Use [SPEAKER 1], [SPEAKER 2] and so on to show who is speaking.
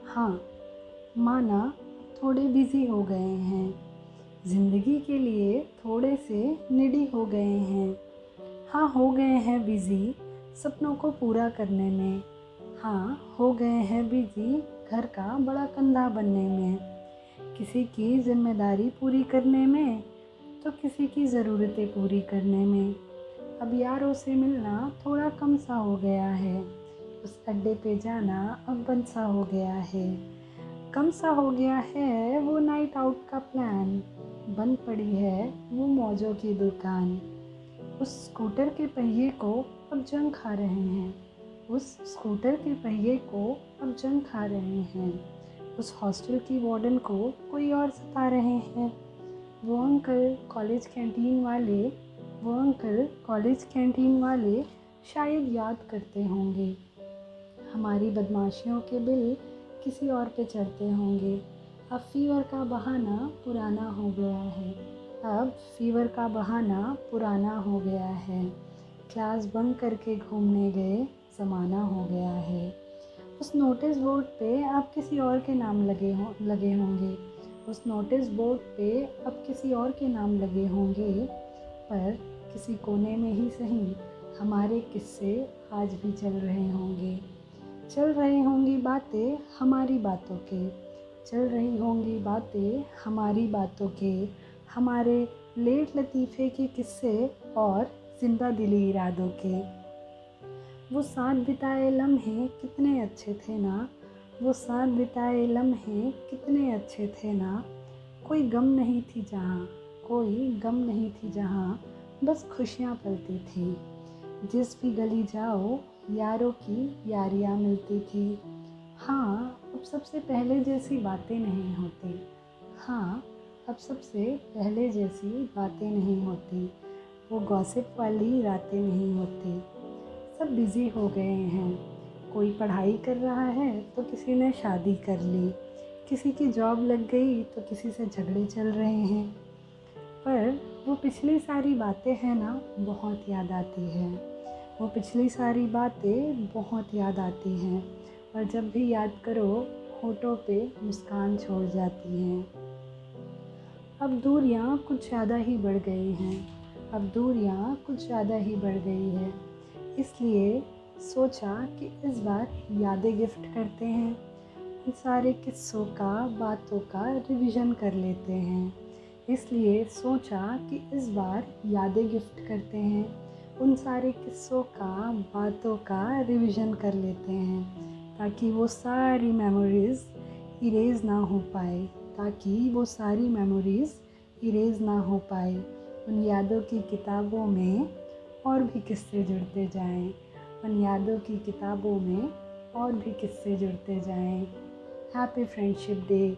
[SPEAKER 1] हाँ, माना थोड़े बिज़ी हो गए हैं, ज़िंदगी के लिए थोड़े से निडी हो गए हैं। हाँ, हो गए हैं बिज़ी सपनों को पूरा करने में। हाँ, हो गए हैं बिज़ी घर का बड़ा कंधा बनने में। किसी की ज़िम्मेदारी पूरी करने में, तो किसी की ज़रूरतें पूरी करने में। अब यारों से मिलना थोड़ा कम सा हो गया है, उस अड्डे पे जाना अब बंद सा हो गया है। कम सा हो गया है वो नाइट आउट का प्लान, बंद पड़ी है वो मौजों की दुकान। उस स्कूटर के पहिए को अब जंग खा रहे हैं, उस स्कूटर के पहिए को अब जंग खा रहे हैं। उस हॉस्टल की वार्डन को कोई और सता रहे हैं। वो अंकल कॉलेज कैंटीन वाले वो अंकल कॉलेज कैंटीन वाले शायद याद करते होंगे। हमारी बदमाशियों के बिल किसी और पे चढ़ते होंगे। अब फीवर का बहाना पुराना हो गया है, अब फीवर का बहाना पुराना हो गया है। क्लास बंक करके घूमने गए ज़माना हो गया है। उस नोटिस बोर्ड पे अब किसी और के नाम लगे होंगे। उस नोटिस बोर्ड पे अब किसी और के नाम लगे होंगे, पर किसी कोने में ही सही हमारे किस्से आज भी चल रहे होंगे। चल रही होंगी बातें हमारी बातों के, चल रही होंगी बातें हमारी बातों के, हमारे लेट लतीफ़े के किस्से और जिंदा दिली इरादों के। वो साथ बिताए लम्हे कितने अच्छे थे ना, वो साथ बिताए लम्हे कितने अच्छे थे ना। कोई गम नहीं थी जहाँ, कोई गम नहीं थी जहाँ, बस खुशियाँ पलती थी। जिस भी गली जाओ यारों की यारियाँ मिलती थी। हाँ, अब सबसे पहले जैसी बातें नहीं होती। हाँ, अब सबसे पहले जैसी बातें नहीं होती। वो गॉसिप वाली रातें नहीं होती। सब बिज़ी हो गए हैं, कोई पढ़ाई कर रहा है तो किसी ने शादी कर ली, किसी की जॉब लग गई तो किसी से झगड़े चल रहे हैं। पर वो पिछली सारी बातें हैं ना, बहुत याद आती है। वो पिछली सारी बातें बहुत याद आती हैं, और जब भी याद करो होठों पे मुस्कान छोड़ जाती हैं। अब दूरियां कुछ ज़्यादा ही बढ़ गई हैं, अब दूरियां कुछ ज़्यादा ही बढ़ गई है। इसलिए सोचा कि इस बार यादें गिफ्ट करते हैं, उन सारे किस्सों का बातों का रिवीजन कर लेते हैं। इसलिए सोचा कि इस बार यादें गिफ्ट करते हैं, उन सारे किस्सों का बातों का रिवीजन कर लेते हैं, ताकि वो सारी मेमोरीज़ इरेज़ ना हो पाए, ताकि वो सारी मेमोरीज़ इरेज़ ना हो पाए। उन यादों की किताबों में और भी किस्से जुड़ते जाएं, उन यादों की किताबों में और भी किस्से जुड़ते जाएं। Happy friendship day.